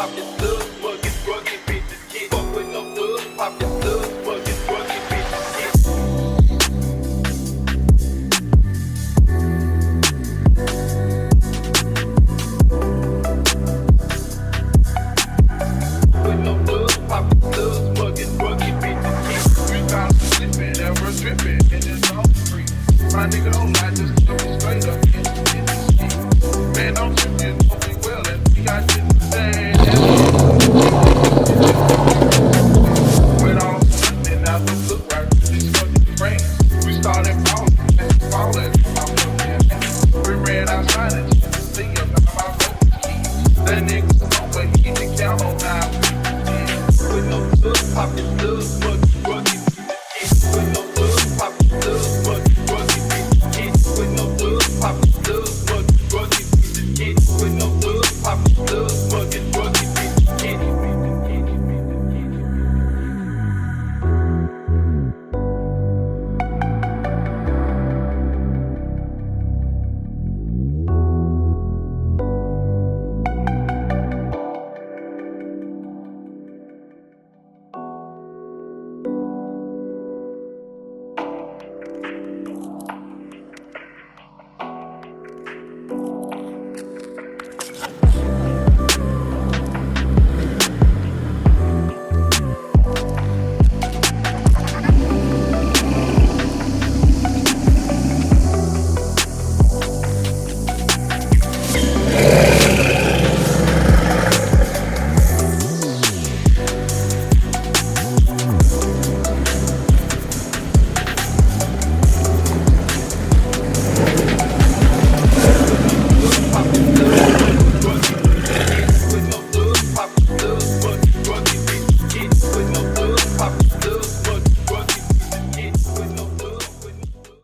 pop your slugs, bugging, drugging, bitches get. Fuck with no thugs, pop your slugs, bugging, drugging, bitches get. With no thugs, pop your slugs, bugging, drugging, bitches get. 3 times slipping, ever tripping, and it's all free. My nigga don't lie, just look me straight up in the street. Man, don't trip, you know me well, and we got shit to say. With all the and now don't look right, this fucking brain. We started falling, I'm looking. We ran outside and see about my road keys. That nigga, but he can count on 9 with no slugs, pop your slugs.